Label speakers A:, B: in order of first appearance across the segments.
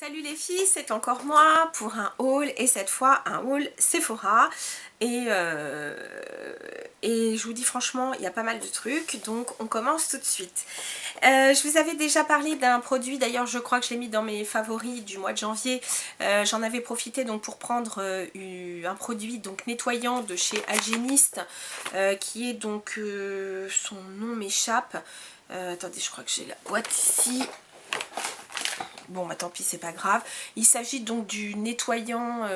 A: Salut les filles, c'est encore moi pour un haul et cette fois un haul Sephora et je vous dis franchement il y a pas mal de trucs donc on commence tout de suite. Je vous avais déjà parlé d'un produit, d'ailleurs je crois que je l'ai mis dans mes favoris du mois de janvier. J'en avais profité donc pour prendre un produit donc nettoyant de chez Algenist qui est donc, son nom m'échappe. Attendez, je crois que j'ai la boîte ici. Bon bah tant pis, c'est pas grave. Il s'agit donc du nettoyant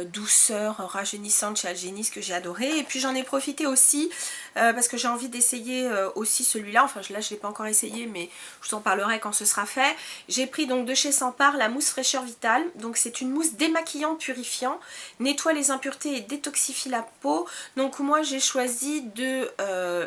A: douceur rajeunissante chez Algenist que j'ai adoré. Et puis j'en ai profité aussi parce que j'ai envie d'essayer aussi celui-là. Enfin là je l'ai pas encore essayé mais je vous en parlerai quand ce sera fait. J'ai pris donc de chez Sempar la mousse fraîcheur vitale. Donc c'est une mousse démaquillant purifiant, nettoie les impuretés et détoxifie la peau. Donc moi j'ai choisi de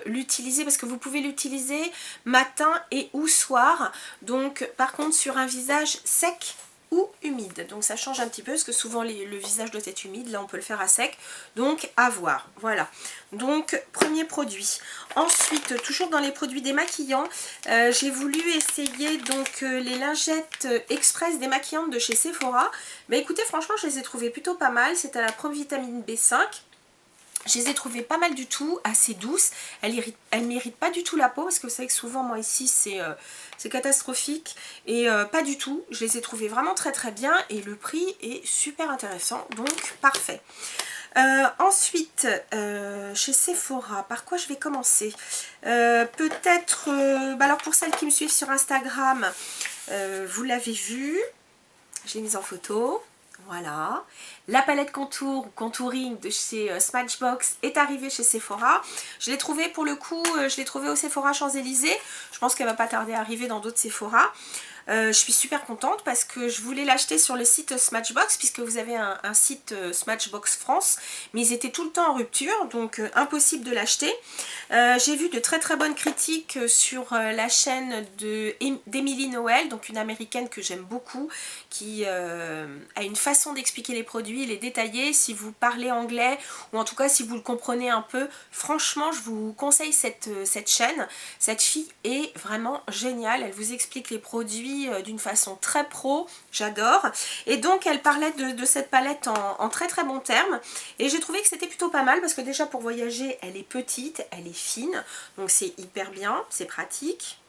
A: l'utiliser parce que vous pouvez l'utiliser matin et ou soir. Donc par contre sur un visage sec ou humide, donc ça change un petit peu parce que souvent le visage doit être humide, là on peut le faire à sec, donc à voir. Voilà, donc premier produit. Ensuite, toujours dans les produits démaquillants, j'ai voulu essayer donc les lingettes express démaquillantes de chez Sephora. Mais écoutez, franchement je les ai trouvées plutôt pas mal. C'est à la provitamine B5. Je les ai trouvées pas mal du tout, assez douces. Elles m'irritent pas du tout la peau parce que vous savez que souvent moi ici c'est catastrophique et pas du tout. Je les ai trouvées vraiment très très bien et le prix est super intéressant, donc parfait. Ensuite, chez Sephora, par quoi je vais commencer? Peut-être, alors pour celles qui me suivent sur Instagram, vous l'avez vu, je l'ai mise en photo. Voilà, la palette contour ou contouring de chez Smashbox est arrivée chez Sephora. Je l'ai trouvée pour le coup, je l'ai trouvée au Sephora Champs-Élysées. Je pense qu'elle va pas tarder à arriver dans d'autres Sephora. Je suis super contente parce que je voulais l'acheter sur le site Smashbox puisque vous avez un site Smashbox France, mais ils étaient tout le temps en rupture, donc impossible de l'acheter. J'ai vu de très très bonnes critiques sur la chaîne d'Emily Noël, donc une américaine que j'aime beaucoup, qui a une façon d'expliquer les produits, les détailler. Si vous parlez anglais ou en tout cas si vous le comprenez un peu, franchement je vous conseille cette chaîne. Cette fille est vraiment géniale, elle vous explique les produits d'une façon très pro, j'adore. Et donc elle parlait de cette palette en très très bons termes et j'ai trouvé que c'était plutôt pas mal parce que déjà pour voyager elle est petite, elle est fine, donc c'est hyper bien, c'est pratique.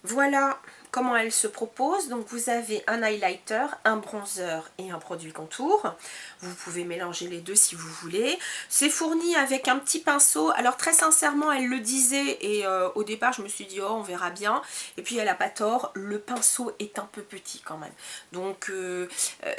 A: Voilà comment elle se propose. Donc vous avez un highlighter, un bronzer et un produit contour. Vous pouvez mélanger les deux si vous voulez. C'est fourni avec un petit pinceau. Alors très sincèrement elle le disait et au départ je me suis dit oh on verra bien. Et puis elle n'a pas tort, le pinceau est un peu petit quand même. Donc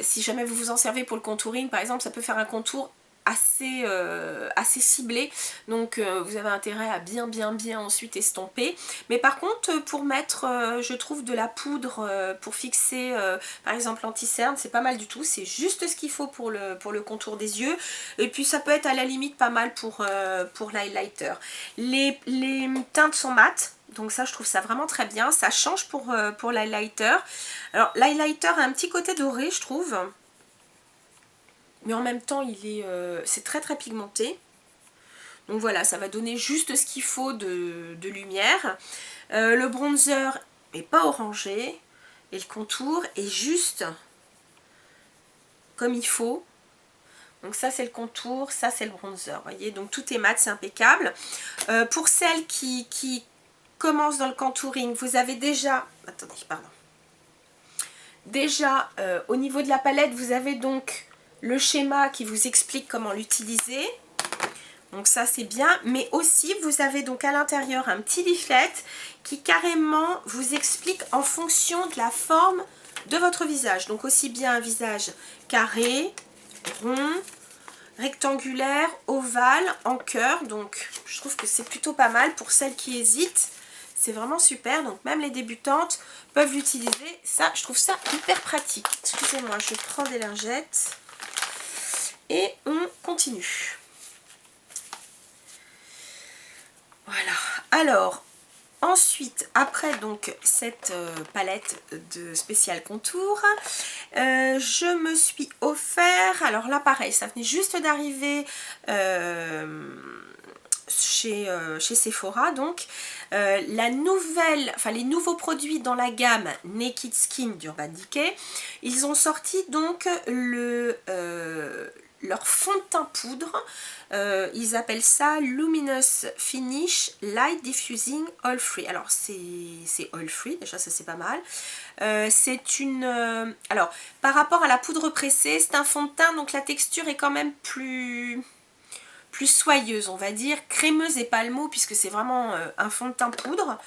A: si jamais vous vous en servez pour le contouring par exemple, ça peut faire un contour assez ciblé, donc vous avez intérêt à bien ensuite estomper. Mais par contre pour mettre je trouve de la poudre pour fixer par exemple l'anti-cerne, c'est pas mal du tout, c'est juste ce qu'il faut pour le contour des yeux et puis ça peut être à la limite pas mal pour l'highlighter. Les teintes sont mates. Donc ça je trouve ça vraiment très bien, ça change pour l'highlighter. Alors l'highlighter a un petit côté doré je trouve, mais en même temps c'est très très pigmenté. Donc voilà, ça va donner juste ce qu'il faut de lumière. Le bronzer n'est pas orangé et le contour est juste comme il faut. Donc ça c'est le contour, ça c'est le bronzer, vous voyez, donc tout est mat, c'est impeccable. Pour celles qui commencent dans le contouring, vous avez déjà, attendez, pardon. Déjà au niveau de la palette, vous avez donc le schéma qui vous explique comment l'utiliser. Donc ça c'est bien, mais aussi vous avez donc à l'intérieur un petit leaflet qui carrément vous explique en fonction de la forme de votre visage. Donc aussi bien un visage carré, rond, rectangulaire, ovale, en cœur. Donc je trouve que c'est plutôt pas mal pour celles qui hésitent. C'est vraiment super, donc même les débutantes peuvent l'utiliser. Ça, je trouve ça hyper pratique. Excusez-moi, je prends des lingettes et on continue. Voilà, alors ensuite, après donc cette palette de spécial contour, je me suis offert, alors là pareil, ça venait juste d'arriver chez Sephora, donc la nouvelle, enfin les nouveaux produits dans la gamme Naked Skin d'Urban Decay. Ils ont sorti donc leur fond de teint poudre. Ils appellent ça Luminous Finish Light Diffusing Oil Free. Alors c'est oil free, déjà ça c'est pas mal. C'est une... alors par rapport à la poudre pressée, c'est un fond de teint, donc la texture est quand même plus soyeuse, on va dire, crémeuse et pas le mot, puisque c'est vraiment un fond de teint poudre.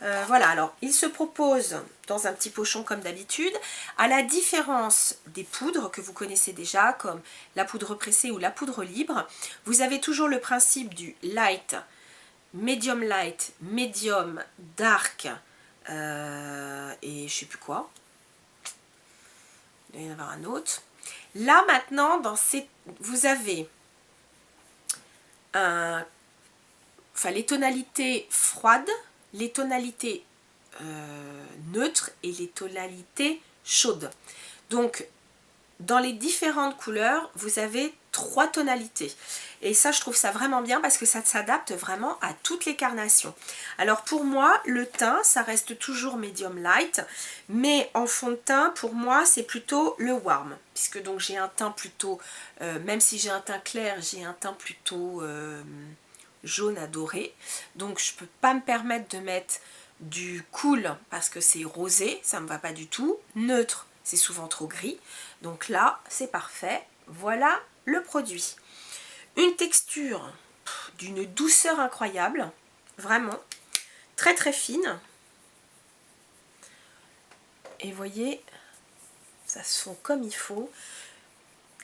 A: Voilà, alors il se propose dans un petit pochon comme d'habitude, à la différence des poudres que vous connaissez déjà, comme la poudre pressée ou la poudre libre. Vous avez toujours le principe du light, medium, dark, et je sais plus quoi. Il doit y en avoir un autre. Là maintenant, vous avez les tonalités froides, les tonalités neutres et les tonalités chaudes. Donc dans les différentes couleurs, vous avez 3 tonalités. Et ça, je trouve ça vraiment bien parce que ça s'adapte vraiment à toutes les carnations. Alors pour moi, le teint, ça reste toujours medium light. Mais en fond de teint, pour moi, c'est plutôt le warm. Puisque donc j'ai un teint plutôt, même si j'ai un teint clair, j'ai un teint plutôt jaune à doré. Donc je ne peux pas me permettre de mettre du cool parce que c'est rosé, ça ne me va pas du tout. Neutre, c'est souvent trop gris. Donc là, c'est parfait. Voilà le produit. Une texture d'une douceur incroyable. Vraiment. Très très fine. Et voyez, ça se fond comme il faut.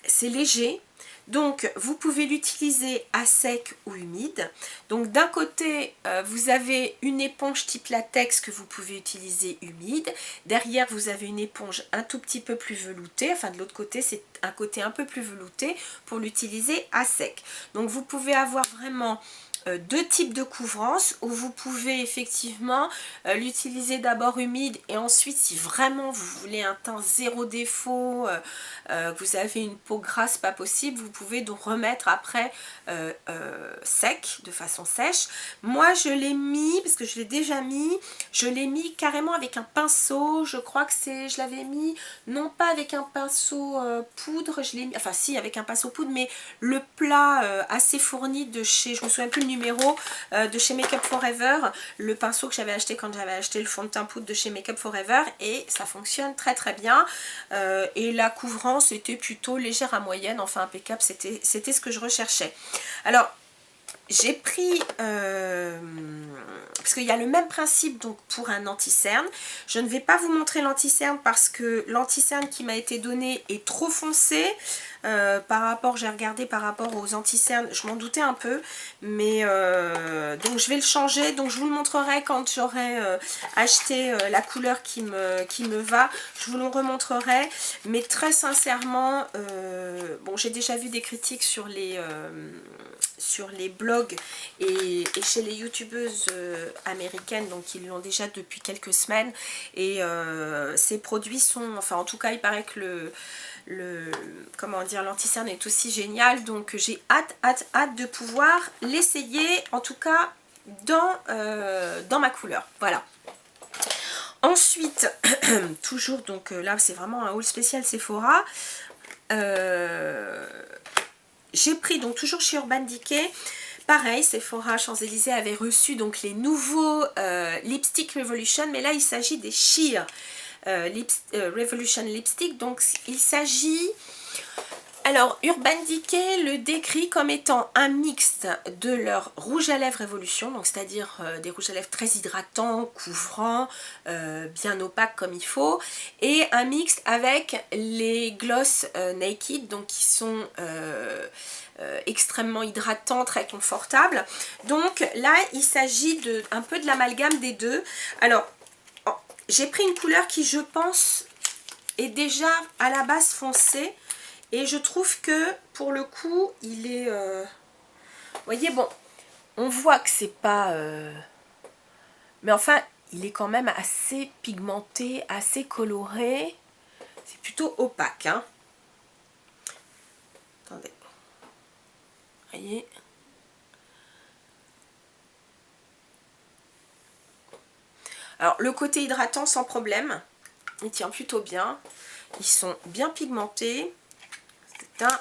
A: C'est léger. Donc vous pouvez l'utiliser à sec ou humide. Donc d'un côté vous avez une éponge type latex que vous pouvez utiliser humide. Derrière vous avez une éponge un tout petit peu plus veloutée. Enfin de l'autre côté c'est un côté un peu plus velouté pour l'utiliser à sec. Donc vous pouvez avoir vraiment 2 types de couvrance où vous pouvez effectivement l'utiliser d'abord humide et ensuite si vraiment vous voulez un teint zéro défaut, que vous avez une peau grasse pas possible, vous pouvez donc remettre après sec, de façon sèche. Moi je l'ai mis, parce que je l'ai déjà mis, je l'ai mis carrément avec un pinceau, je crois que je l'avais mis non pas avec un pinceau poudre, je l'ai mis, enfin si avec un pinceau poudre, mais le plat assez fourni de chez, je me souviens plus le numéro, de chez Make Up For Ever, le pinceau que j'avais acheté quand j'avais acheté le fond de teint poudre de chez Make Up For Ever, et ça fonctionne très très bien. Et la couvrance était plutôt légère à moyenne, enfin impeccable, c'était ce que je recherchais. Alors j'ai pris, parce qu'il y a le même principe donc pour un anti-cerne. Je ne vais pas vous montrer l'anti-cerne parce que l'anti-cerne qui m'a été donné est trop foncé. Par rapport, j'ai regardé par rapport aux anti-cernes, je m'en doutais un peu, mais donc je vais le changer, donc je vous le montrerai quand j'aurai acheté la couleur qui me va, je vous le remontrerai, mais très sincèrement, bon j'ai déjà vu des critiques sur les blogs et chez les youtubeuses américaines, donc ils l'ont déjà depuis quelques semaines, et ces produits sont, enfin en tout cas il paraît que comment dire, l'anti-cerne est aussi génial, donc j'ai hâte de pouvoir l'essayer, en tout cas dans ma couleur. Voilà. Ensuite, toujours, donc là c'est vraiment un haul spécial Sephora. J'ai pris donc toujours chez Urban Decay. Pareil, Sephora Champs-Élysées avait reçu donc les nouveaux Lipstick Revolution, mais là il s'agit des Sheer Revolution Lipstick. Donc il s'agit, alors Urban Decay le décrit comme étant un mixte de leur rouge à lèvres Révolution, donc c'est-à-dire des rouges à lèvres très hydratants, couvrants, bien opaques comme il faut, et un mixte avec les gloss Naked, donc qui sont extrêmement hydratants, très confortables. Donc là il s'agit un peu de l'amalgame des deux. Alors j'ai pris une couleur qui je pense est déjà à la base foncée, et je trouve que pour le coup il est vous voyez, bon on voit que c'est pas mais enfin il est quand même assez pigmenté, assez coloré, c'est plutôt opaque hein. Attendez, vous voyez, Alors le côté hydratant sans problème, il tient plutôt bien. Ils sont bien pigmentés. C'est un,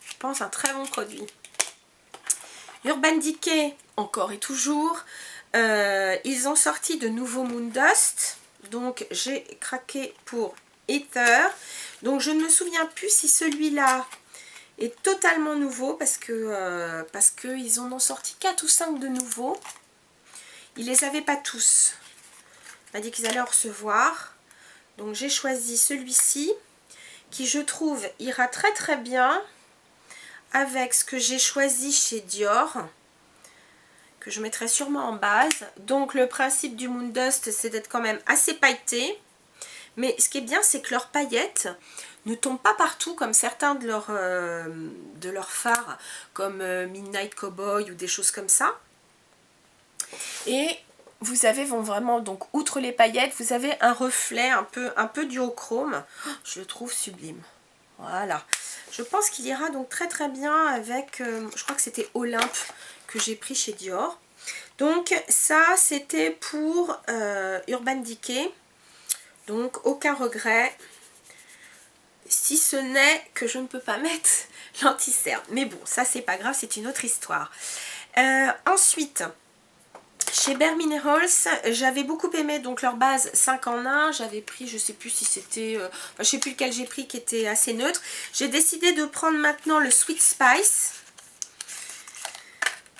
A: je pense, un très bon produit. Urban Decay, encore et toujours. Ils ont sorti de nouveaux Moon Dust. Donc j'ai craqué pour Ether. Donc je ne me souviens plus si celui-là est totalement nouveau parce que ils en ont sorti 4 ou 5 de nouveaux. Ils les avaient pas tous. On a dit qu'ils allaient en recevoir. Donc j'ai choisi celui-ci qui, je trouve, ira très très bien avec ce que j'ai choisi chez Dior, que je mettrai sûrement en base. Donc le principe du Moon Dust, c'est d'être quand même assez pailleté. Mais ce qui est bien, c'est que leurs paillettes ne tombent pas partout comme certains de leurs fards, comme Midnight Cowboy ou des choses comme ça. Et vous avez vraiment, donc outre les paillettes, vous avez un reflet un peu duochrome. Oh, je le trouve sublime. Voilà. Je pense qu'il ira donc très très bien avec, je crois que c'était Olympe que j'ai pris chez Dior. Donc ça, c'était pour Urban Decay. Donc aucun regret, si ce n'est que je ne peux pas mettre l'anti-cerne. Mais bon, ça c'est pas grave, c'est une autre histoire. Ensuite, chez Bare Minerals, j'avais beaucoup aimé donc leur base 5 en 1. J'avais pris, je sais plus si c'était, je sais plus lequel j'ai pris, qui était assez neutre. J'ai décidé de prendre maintenant le Sweet Spice.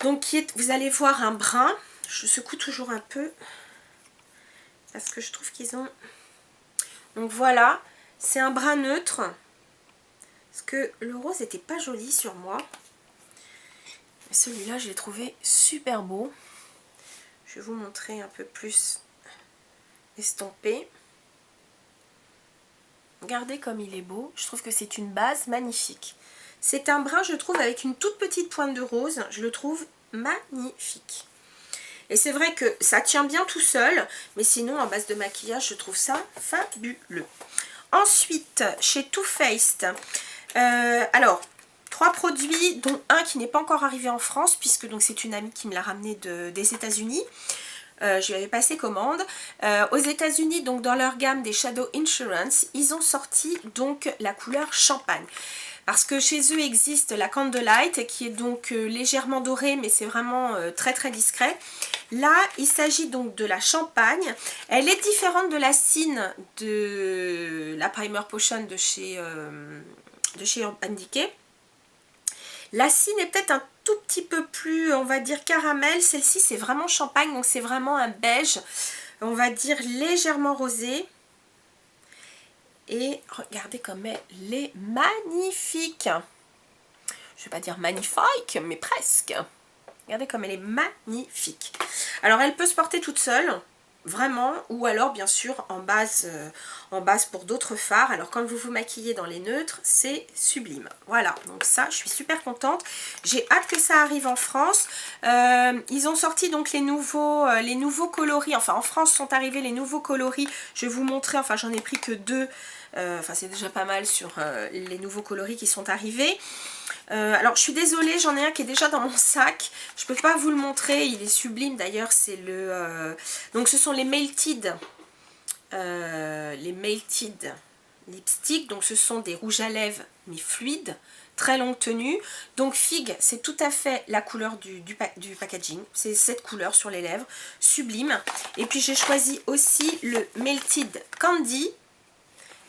A: Donc qui est, vous allez voir, un brun. Je secoue toujours un peu parce que je trouve qu'ils ont... Donc voilà, c'est un brun neutre. Parce que le rose n'était pas joli sur moi. Celui-là, je l'ai trouvé super beau. Je vais vous montrer un peu plus estampé. Regardez comme il est beau. Je trouve que c'est une base magnifique. C'est un brun, je trouve, avec une toute petite pointe de rose. Je le trouve magnifique. Et c'est vrai que ça tient bien tout seul. Mais sinon, en base de maquillage, je trouve ça fabuleux. Ensuite, chez Too Faced, alors, 3 produits, dont un qui n'est pas encore arrivé en France, puisque c'est une amie qui me l'a ramené des États-Unis. Je lui avais passé commande. Aux États-Unis, donc dans leur gamme des Shadow Insurance, ils ont sorti donc la couleur champagne. Parce que chez eux existe la Candlelight qui est donc légèrement dorée, mais c'est vraiment très très discret. Là, il s'agit donc de la champagne. Elle est différente de la Cine de la Primer Potion de chez Urban Decay. La Cine est peut-être un tout petit peu plus, on va dire, caramel. Celle-ci, c'est vraiment champagne, donc c'est vraiment un beige, on va dire, légèrement rosé. Et regardez comme elle est magnifique. Je ne vais pas dire magnifique, mais presque. Regardez comme elle est magnifique. Alors, elle peut se porter toute seule, vraiment, ou alors, bien sûr, en base pour d'autres fards. Alors, quand vous vous maquillez dans les neutres, c'est sublime. Voilà, donc ça, je suis super contente. J'ai hâte que ça arrive en France. Ils ont sorti donc les nouveaux coloris. Enfin, en France sont arrivés les nouveaux coloris. Je vais vous montrer, enfin, j'en ai pris que 2. Enfin, c'est déjà pas mal sur les nouveaux coloris qui sont arrivés. Alors je suis désolée, j'en ai un qui est déjà dans mon sac. Je peux pas vous le montrer, il est sublime d'ailleurs. C'est le donc ce sont les Melted lipsticks. Donc ce sont des rouges à lèvres mais fluides, très longue tenue. Donc figue, c'est tout à fait la couleur du packaging. C'est cette couleur sur les lèvres, sublime. Et puis j'ai choisi aussi le Melted Candy.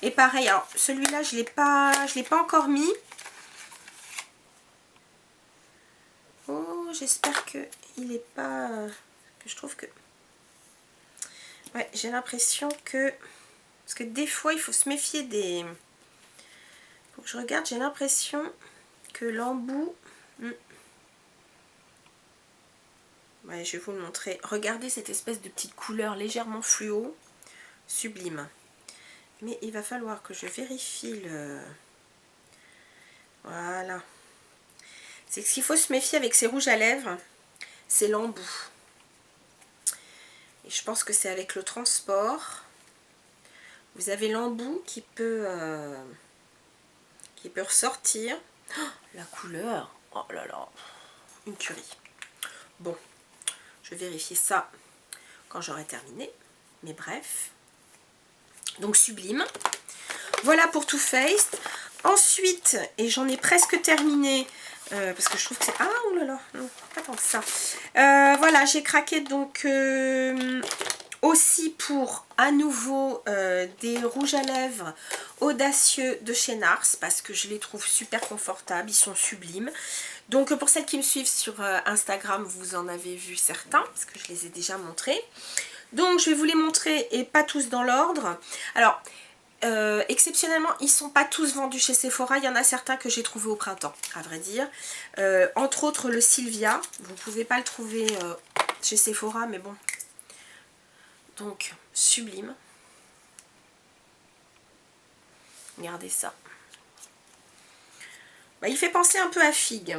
A: Et pareil, alors celui-là je l'ai pas encore mis. Oh, j'espère que il est pas... que je trouve que... Ouais, j'ai l'impression que... Parce que des fois, il faut se méfier des... Faut que je regarde, j'ai l'impression que l'embout... Ouais, je vais vous le montrer. Regardez cette espèce de petite couleur légèrement fluo. Sublime. Mais il va falloir que je vérifie le... Voilà. C'est ce qu'il faut se méfier avec ces rouges à lèvres, c'est l'embout. Et je pense que c'est avec le transport. Vous avez l'embout qui peut ressortir. Oh, la couleur, oh là là, une tuerie. Bon, je vais vérifier ça quand j'aurai terminé. mais bref. Donc sublime. Voilà pour Too Faced. Ensuite, et j'en ai presque terminé, parce que je trouve que c'est... Ah, oulala, non, pas tant que ça. Voilà, j'ai craqué donc aussi pour à nouveau des rouges à lèvres audacieux de chez NARS, parce que je les trouve super confortables, ils sont sublimes. Donc pour celles qui me suivent sur Instagram, vous en avez vu certains, parce que je les ai déjà montrés. Donc je vais vous les montrer et pas tous dans l'ordre. Alors, exceptionnellement, ils sont pas tous vendus chez Sephora. Il y en a certains que j'ai trouvé au printemps, à vrai dire. Entre autres le Sylvia. Vous pouvez pas le trouver chez Sephora, mais bon. Donc, sublime. Regardez ça. Bah, il fait penser un peu à figue.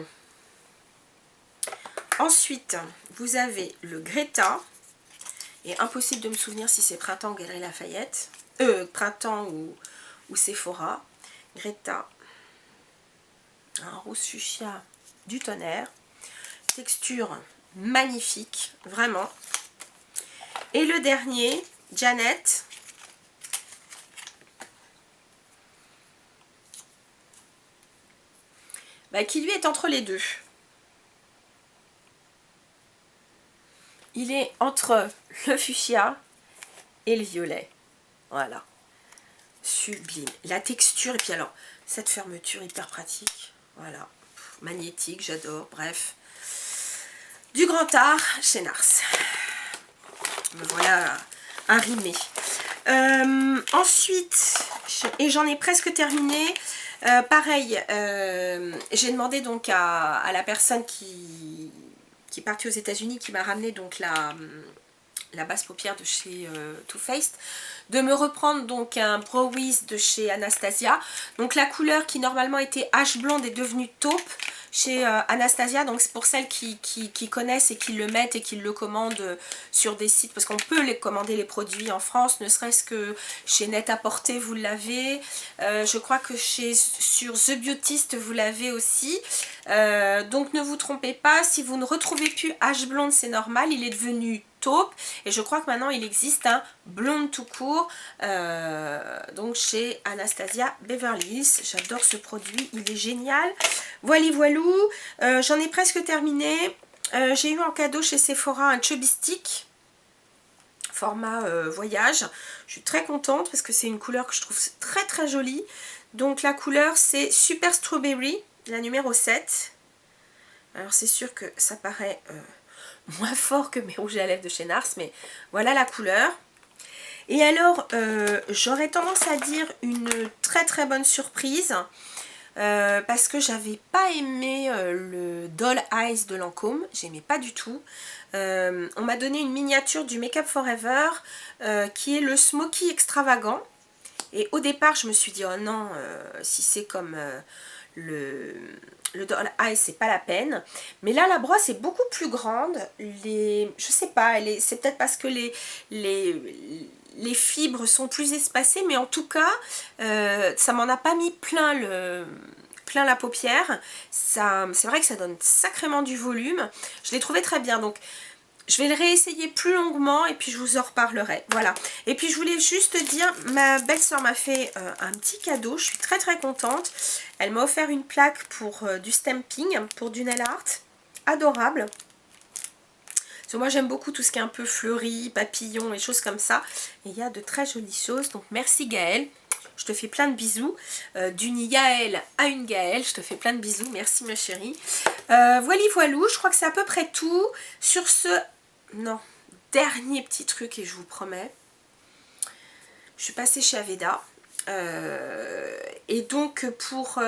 A: Ensuite, vous avez le Greta. Et impossible de me souvenir si c'est Printemps ou Galeries Lafayette. Printemps ou Sephora. Greta. Un rose fuchsia du tonnerre. Texture magnifique, vraiment. Et le dernier, Janet. Bah, qui lui est entre les deux. Il est entre le fuchsia et le violet. Voilà. Sublime. La texture, et puis alors, cette fermeture hyper pratique. Voilà. Magnétique, j'adore. Bref. Du grand art chez NARS. Me voilà arrimée. Ensuite, et j'en ai presque terminé. Pareil, j'ai demandé donc à la personne qui est partie aux États-Unis, qui m'a ramené donc la base paupière de chez Too Faced, de me reprendre donc un Brow Wiz de chez Anastasia. Donc la couleur qui normalement était H blonde est devenue taupe chez Anastasia. Donc c'est pour celles qui connaissent et qui le mettent et qui le commandent sur des sites, parce qu'on peut les commander les produits en France, ne serait-ce que chez Net-à-Porter vous l'avez, je crois que sur The Beautist vous l'avez aussi. Donc ne vous trompez pas, si vous ne retrouvez plus H blonde, c'est normal, il est devenu taupe, et je crois que maintenant il existe un blonde tout court, donc chez Anastasia Beverly Hills. J'adore ce produit, il est génial. Voilà, voilou, j'en ai presque terminé. J'ai eu en cadeau chez Sephora un Chubby Stick format voyage. Je suis très contente parce que c'est une couleur que je trouve très très jolie. Donc la couleur c'est Super Strawberry, la numéro 7. Alors c'est sûr que ça paraît moins fort que mes rouges à lèvres de chez NARS, mais voilà la couleur. Et alors, j'aurais tendance à dire une très très bonne surprise, parce que j'avais pas aimé le Doll Eyes de Lancôme, j'aimais pas du tout. On m'a donné une miniature du Make Up Forever, qui est le Smoky Extravagant. Et au départ, je me suis dit, oh non, si c'est comme le Doll Eye, c'est pas la peine. Mais là la brosse est beaucoup plus grande, je sais pas, c'est peut-être parce que les fibres sont plus espacées, mais en tout cas ça m'en a pas mis plein la paupière. C'est vrai que ça donne sacrément du volume, je l'ai trouvé très bien. Donc je vais le réessayer plus longuement et puis je vous en reparlerai. Voilà. Et puis je voulais juste dire, ma belle-sœur m'a fait un petit cadeau. Je suis très très contente. Elle m'a offert une plaque pour du stamping, pour du nail art. Adorable. Parce que moi j'aime beaucoup tout ce qui est un peu fleuri, papillon et choses comme ça. Et il y a de très jolies choses. Donc merci Gaëlle. Je te fais plein de bisous. D'une Yaël à une Gaëlle. Je te fais plein de bisous. Merci ma chérie. Voilà, voilou. Je crois que c'est à peu près tout. Sur ce... Non, dernier petit truc et je vous promets, je suis passée chez Aveda et donc pour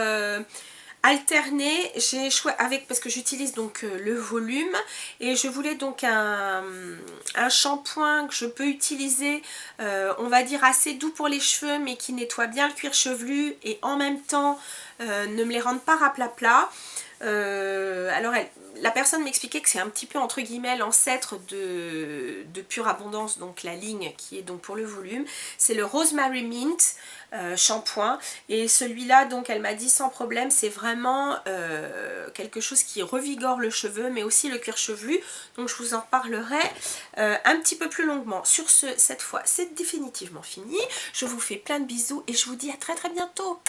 A: alterner, j'ai choisi parce que j'utilise donc le volume, et je voulais donc un shampoing que je peux utiliser, on va dire assez doux pour les cheveux, mais qui nettoie bien le cuir chevelu et en même temps ne me les rende pas raplapla. Alors la personne m'expliquait que c'est un petit peu entre guillemets l'ancêtre de Pure Abondance, donc la ligne qui est donc pour le volume. C'est le Rosemary Mint shampoing, et celui-là, donc elle m'a dit sans problème, c'est vraiment quelque chose qui revigore le cheveu mais aussi le cuir chevelu, donc je vous en parlerai un petit peu plus longuement. Sur ce, cette fois c'est définitivement fini, je vous fais plein de bisous et je vous dis à très très bientôt.